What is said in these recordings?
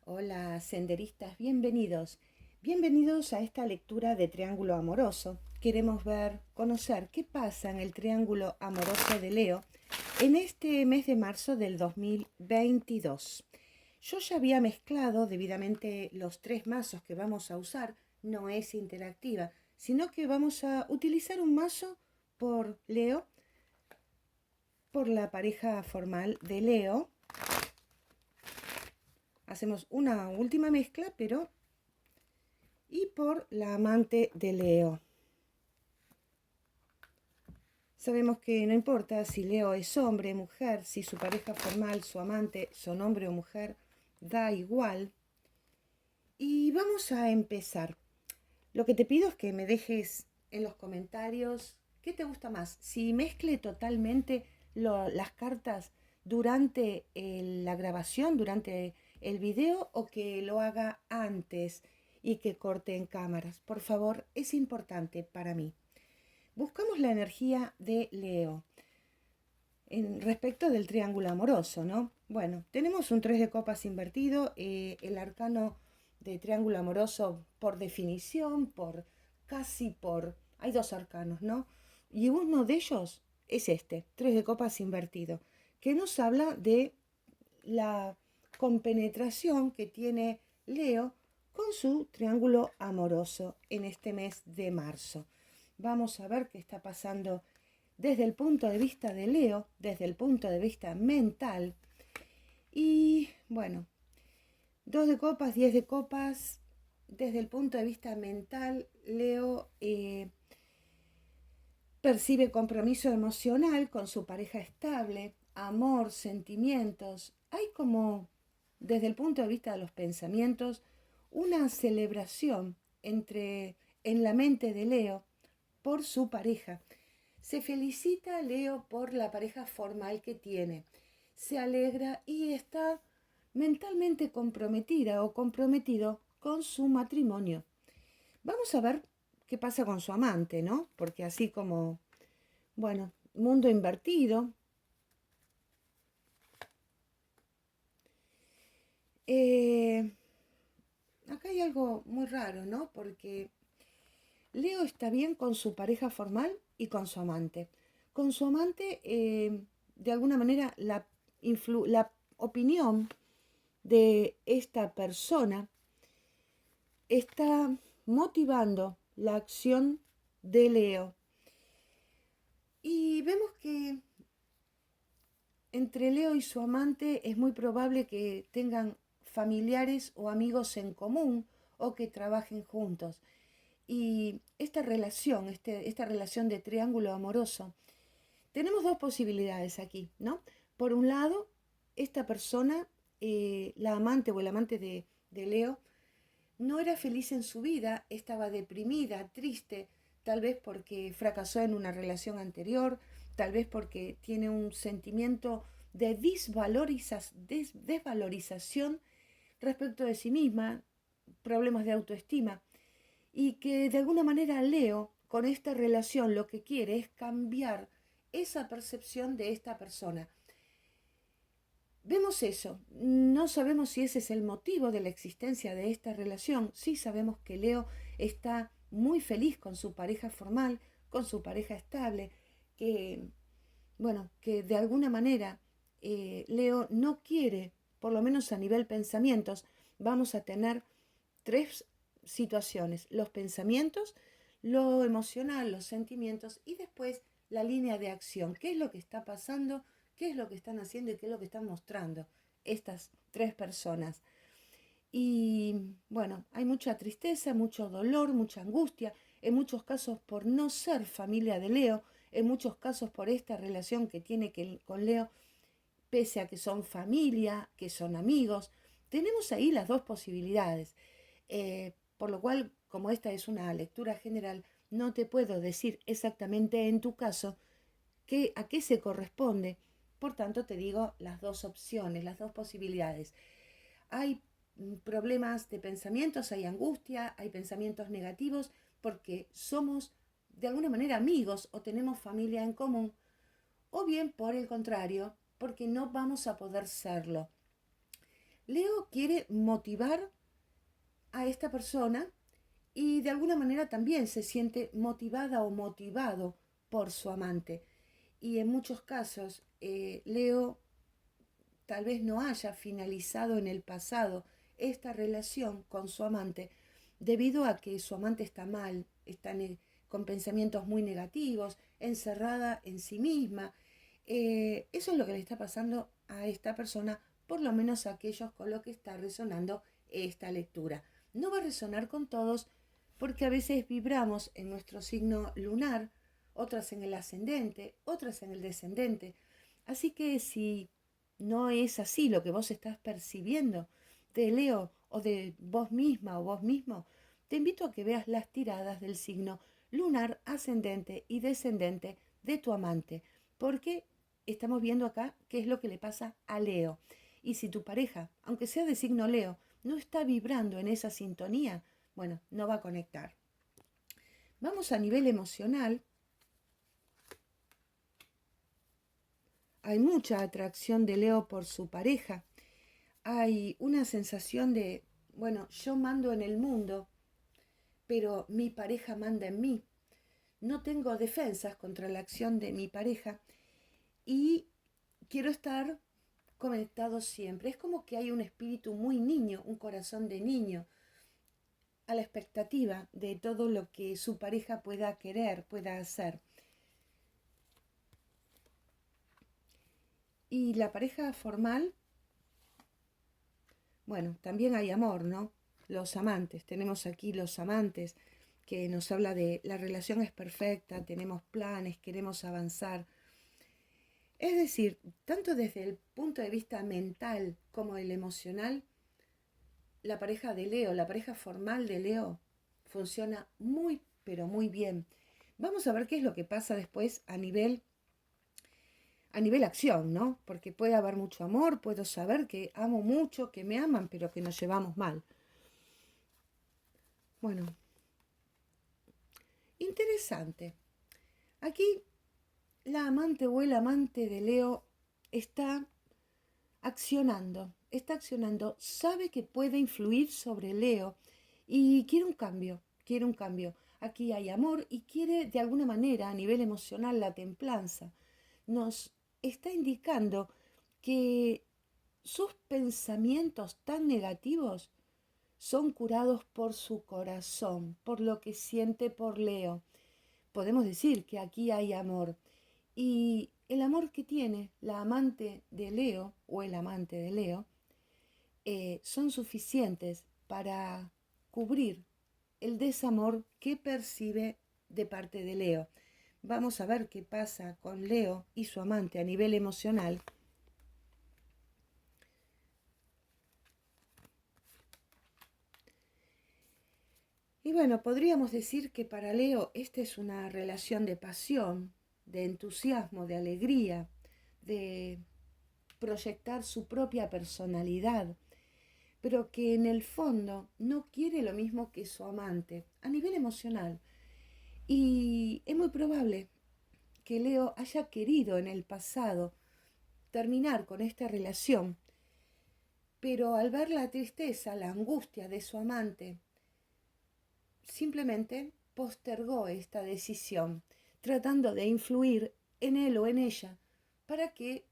Hola, senderistas, bienvenidos. Bienvenidos a esta lectura de Triángulo Amoroso. Queremos ver, conocer qué pasa en el Triángulo Amoroso de Leo en este mes de marzo del 2022. Yo ya había mezclado debidamente los tres mazos que vamos a usar. No es interactiva, sino que vamos a utilizar un mazo por Leo, por la pareja formal de Leo. Hacemos una última mezcla, pero y por la amante de Leo. Sabemos que no importa si Leo es hombre, mujer, si su pareja formal, su amante, son hombre o mujer, da igual. Y vamos a empezar. Lo que te pido es que me dejes en los comentarios qué te gusta más. Si mezcle totalmente las cartas durante la grabación, durante el video, o que lo haga antes y que corte en cámaras. Por favor, es importante para mí. Buscamos la energía de Leo en respecto del triángulo amoroso, ¿no? Bueno, tenemos un 3 de copas invertido, el arcano de triángulo amoroso por definición, hay dos arcanos, ¿no? Y uno de ellos es este, 3 de copas invertido, que nos habla de la compenetración que tiene Leo con su triángulo amoroso en este mes de marzo. Vamos a ver qué está pasando desde el punto de vista de Leo, desde el punto de vista mental. Y bueno, 2 de copas, 10 de copas, desde el punto de vista mental, Leo percibe compromiso emocional con su pareja estable, amor, sentimientos. Hay como, desde el punto de vista de los pensamientos, una celebración en la mente de Leo por su pareja. Se felicita a Leo por la pareja formal que tiene. Se alegra y está mentalmente comprometida o comprometido con su matrimonio. Vamos a ver qué pasa con su amante, ¿no? Porque así como, bueno, mundo invertido. Eh, Acá hay algo muy raro, ¿no? Porque Leo está bien con su pareja formal y con su amante. Con su amante, de alguna manera, la opinión de esta persona está motivando la acción de Leo. Y vemos que entre Leo y su amante es muy probable que tengan familiares o amigos en común o que trabajen juntos. Y esta relación de triángulo amoroso, tenemos dos posibilidades aquí, ¿no? Por un lado, esta persona, la amante o el amante de Leo, no era feliz en su vida, estaba deprimida, triste, tal vez porque fracasó en una relación anterior, tal vez porque tiene un sentimiento de desvalorización respecto de sí misma, problemas de autoestima, y que de alguna manera Leo, con esta relación, lo que quiere es cambiar esa percepción de esta persona. Vemos eso, no sabemos si ese es el motivo de la existencia de esta relación, sí sabemos que Leo está muy feliz con su pareja formal, con su pareja estable, que, bueno, que de alguna manera Leo no quiere, por lo menos a nivel pensamientos, vamos a tener tres situaciones, los pensamientos, lo emocional, los sentimientos y después la línea de acción, qué es lo que está pasando, qué es lo que están haciendo y qué es lo que están mostrando estas tres personas. Y bueno, hay mucha tristeza, mucho dolor, mucha angustia, en muchos casos por no ser familia de Leo, en muchos casos por esta relación que tiene con Leo, pese a que son familia, que son amigos. Tenemos ahí las dos posibilidades. Por lo cual, como esta es una lectura general, no te puedo decir exactamente en tu caso a qué se corresponde. Por tanto, te digo las dos opciones, las dos posibilidades. Hay problemas de pensamientos, hay angustia, hay pensamientos negativos, porque somos de alguna manera amigos o tenemos familia en común, o bien por el contrario, porque no vamos a poder serlo. Leo quiere motivar a esta persona y de alguna manera también se siente motivada o motivado por su amante. Y en muchos casos, Leo tal vez no haya finalizado en el pasado esta relación con su amante debido a que su amante está mal, está con pensamientos muy negativos, encerrada en sí misma. Eso es lo que le está pasando a esta persona, por lo menos a aquellos con los que está resonando esta lectura. No va a resonar con todos porque a veces vibramos en nuestro signo lunar, otras en el ascendente, otras en el descendente. Así que si no es así lo que vos estás percibiendo de Leo o de vos misma o vos mismo, te invito a que veas las tiradas del signo lunar, ascendente y descendente de tu amante, porque estamos viendo acá qué es lo que le pasa a Leo. Y si tu pareja, aunque sea de signo Leo, no está vibrando en esa sintonía, bueno, no va a conectar. Vamos a nivel emocional. Hay mucha atracción de Leo por su pareja. Hay una sensación de, bueno, yo mando en el mundo, pero mi pareja manda en mí. No tengo defensas contra la acción de mi pareja y quiero estar conectado siempre. Es como que hay un espíritu muy niño, un corazón de niño, a la expectativa de todo lo que su pareja pueda querer, pueda hacer. Y la pareja formal, bueno, también hay amor, ¿no? Los amantes, tenemos aquí los amantes, que nos habla de la relación es perfecta, tenemos planes, queremos avanzar. Es decir, tanto desde el punto de vista mental como el emocional, la pareja de Leo, la pareja formal de Leo, funciona muy, pero muy bien. Vamos a ver qué es lo que pasa después a nivel acción, ¿no? Porque puede haber mucho amor, puedo saber que amo mucho, que me aman, pero que nos llevamos mal. Bueno, interesante. Aquí la amante o el amante de Leo está accionando, sabe que puede influir sobre Leo y quiere un cambio. Aquí hay amor y quiere de alguna manera a nivel emocional la templanza. Nos está indicando que sus pensamientos tan negativos son curados por su corazón, por lo que siente por Leo. Podemos decir que aquí hay amor. Y el amor que tiene la amante de Leo o el amante de Leo son suficientes para cubrir el desamor que percibe de parte de Leo. Vamos a ver qué pasa con Leo y su amante a nivel emocional. Y bueno, podríamos decir que para Leo esta es una relación de pasión, de entusiasmo, de alegría, de proyectar su propia personalidad, pero que en el fondo no quiere lo mismo que su amante a nivel emocional. Y es muy probable que Leo haya querido en el pasado terminar con esta relación, pero al ver la tristeza, la angustia de su amante, simplemente postergó esta decisión, tratando de influir en él o en ella para que,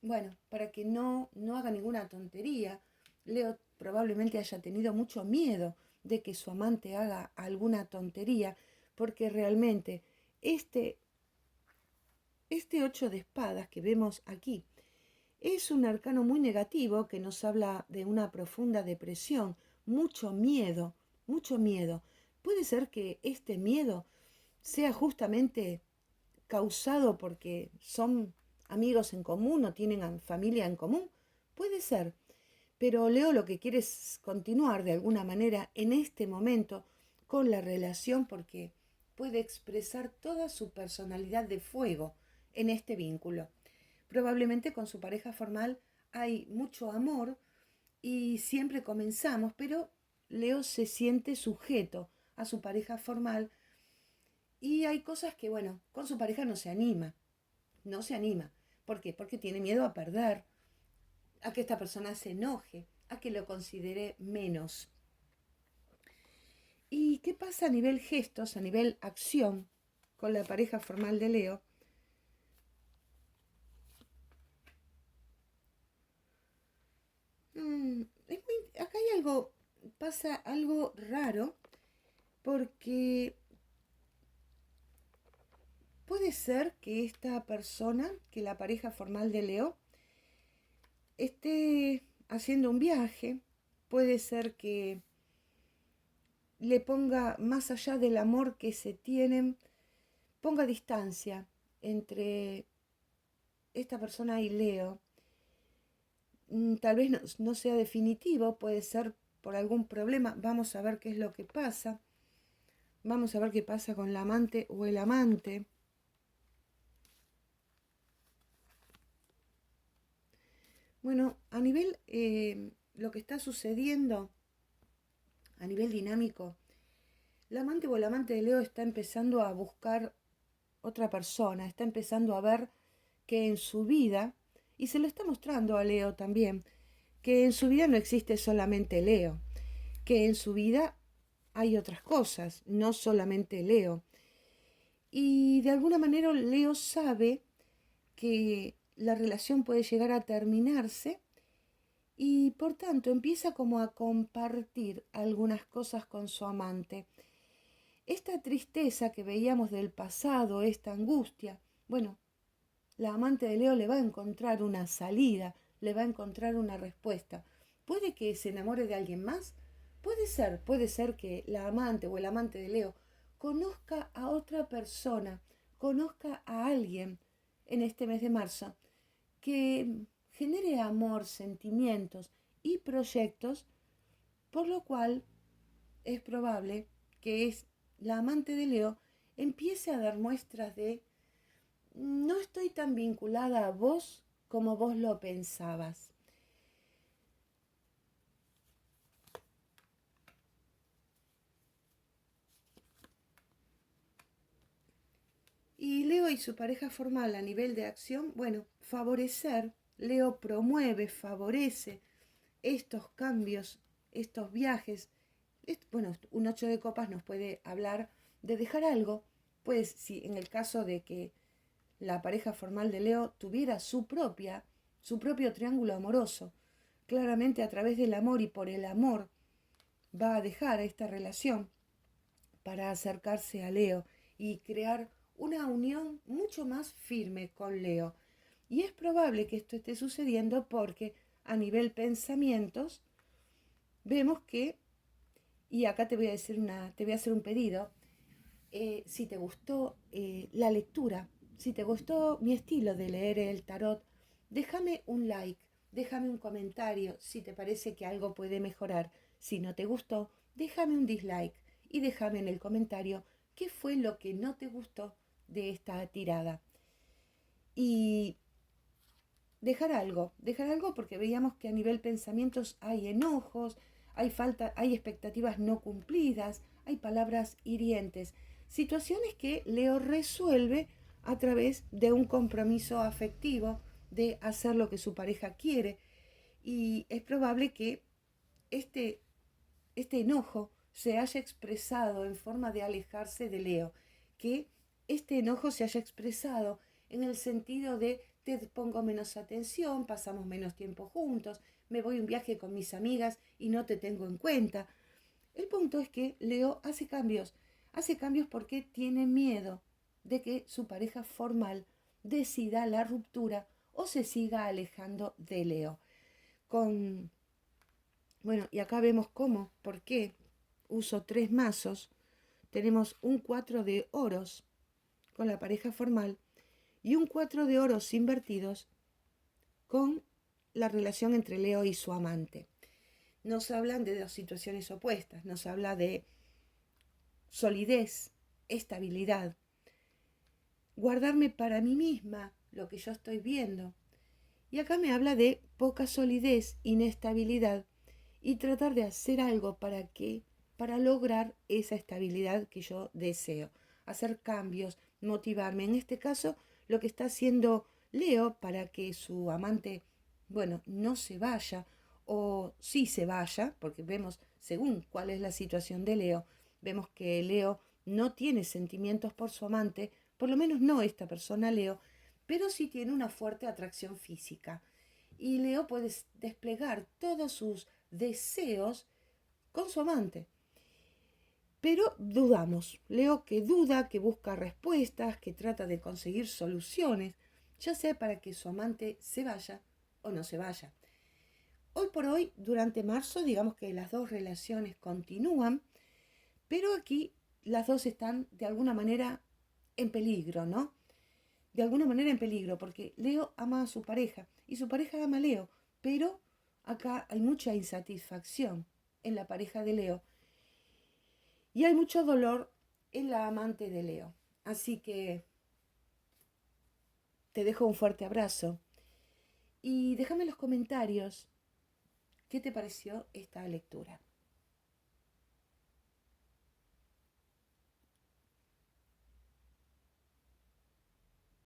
bueno, para que no haga ninguna tontería. Leo probablemente haya tenido mucho miedo de que su amante haga alguna tontería, porque realmente este, este 8 de espadas que vemos aquí es un arcano muy negativo que nos habla de una profunda depresión, mucho miedo, mucho miedo. Puede ser que este miedo sea justamente causado porque son amigos en común o tienen familia en común. Puede ser. Pero Leo lo que quiere es continuar de alguna manera en este momento con la relación porque puede expresar toda su personalidad de fuego en este vínculo. Probablemente con su pareja formal hay mucho amor y siempre comenzamos, pero Leo se siente sujeto a su pareja formal y hay cosas que, bueno, con su pareja no se anima, no se anima. ¿Por qué? Porque tiene miedo a perder, a que esta persona se enoje, a que lo considere menos. ¿Y qué pasa a nivel gestos, a nivel acción con la pareja formal de Leo? Acá hay algo, pasa algo raro, porque puede ser que esta persona, que la pareja formal de Leo, esté haciendo un viaje, puede ser que le ponga, más allá del amor que se tienen, ponga distancia entre esta persona y Leo. Tal vez no sea definitivo, puede ser por algún problema. Vamos a ver qué es lo que pasa. Vamos a ver qué pasa con la amante o el amante. Bueno, a nivel, lo que está sucediendo, a nivel dinámico, la amante o el amante de Leo está empezando a buscar otra persona, está empezando a ver que en su vida, y se lo está mostrando a Leo también, que en su vida no existe solamente Leo, que en su vida hay otras cosas, no solamente Leo. Y de alguna manera Leo sabe que la relación puede llegar a terminarse y por tanto empieza como a compartir algunas cosas con su amante. Esta tristeza que veíamos del pasado, esta angustia, bueno, la amante de Leo le va a encontrar una salida, le va a encontrar una respuesta. ¿Puede que se enamore de alguien más? Puede ser que la amante o el amante de Leo conozca a otra persona, conozca a alguien en este mes de marzo que genere amor, sentimientos y proyectos, por lo cual es probable que la amante de Leo empiece a dar muestras de no estoy tan vinculada a vos como vos lo pensabas. Y Leo y su pareja formal a nivel de acción, bueno, favorecer, Leo promueve, favorece estos cambios, estos viajes. Bueno, un 8 de copas nos puede hablar de dejar algo, pues si en el caso de que la pareja formal de Leo tuviera su propio triángulo amoroso, claramente a través del amor y por el amor va a dejar esta relación para acercarse a Leo y crear una unión mucho más firme con Leo. Y es probable que esto esté sucediendo porque a nivel pensamientos vemos que, y acá te voy a decir te voy a hacer un pedido, si te gustó la lectura, si te gustó mi estilo de leer el tarot, déjame un like, déjame un comentario si te parece que algo puede mejorar. Si no te gustó, déjame un dislike y déjame en el comentario qué fue lo que no te gustó de esta tirada. Y dejar algo porque veíamos que a nivel pensamientos hay enojos, hay expectativas no cumplidas, hay palabras hirientes, situaciones que Leo resuelve a través de un compromiso afectivo, de hacer lo que su pareja quiere. Y es probable que este, este enojo se haya expresado en forma de alejarse de Leo, que este enojo se haya expresado en el sentido de te pongo menos atención, pasamos menos tiempo juntos, me voy a un viaje con mis amigas y no te tengo en cuenta. El punto es que Leo hace cambios porque tiene miedo de que su pareja formal decida la ruptura o se siga alejando de Leo. Con Bueno, y acá vemos cómo, por qué uso 3 mazos. Tenemos un 4 de oros con la pareja formal y un 4 de oros invertidos con la relación entre Leo y su amante. Nos hablan de dos situaciones opuestas, nos habla de solidez, estabilidad, guardarme para mí misma lo que yo estoy viendo. Y acá me habla de poca solidez, inestabilidad y tratar de hacer algo para lograr esa estabilidad que yo deseo, hacer cambios, motivarme. En este caso, lo que está haciendo Leo para que su amante, bueno, no se vaya o sí se vaya, porque vemos, según cuál es la situación de Leo, vemos que Leo no tiene sentimientos por su amante, por lo menos no esta persona Leo, pero sí tiene una fuerte atracción física. Y Leo puede desplegar todos sus deseos con su amante. Pero dudamos. Leo que duda, que busca respuestas, que trata de conseguir soluciones, ya sea para que su amante se vaya o no se vaya. Hoy por hoy, durante marzo, digamos que las dos relaciones continúan, pero aquí las dos están de alguna manera en peligro, ¿no? De alguna manera en peligro, porque Leo ama a su pareja y su pareja ama a Leo, pero acá hay mucha insatisfacción en la pareja de Leo y hay mucho dolor en la amante de Leo. Así que te dejo un fuerte abrazo y déjame en los comentarios qué te pareció esta lectura.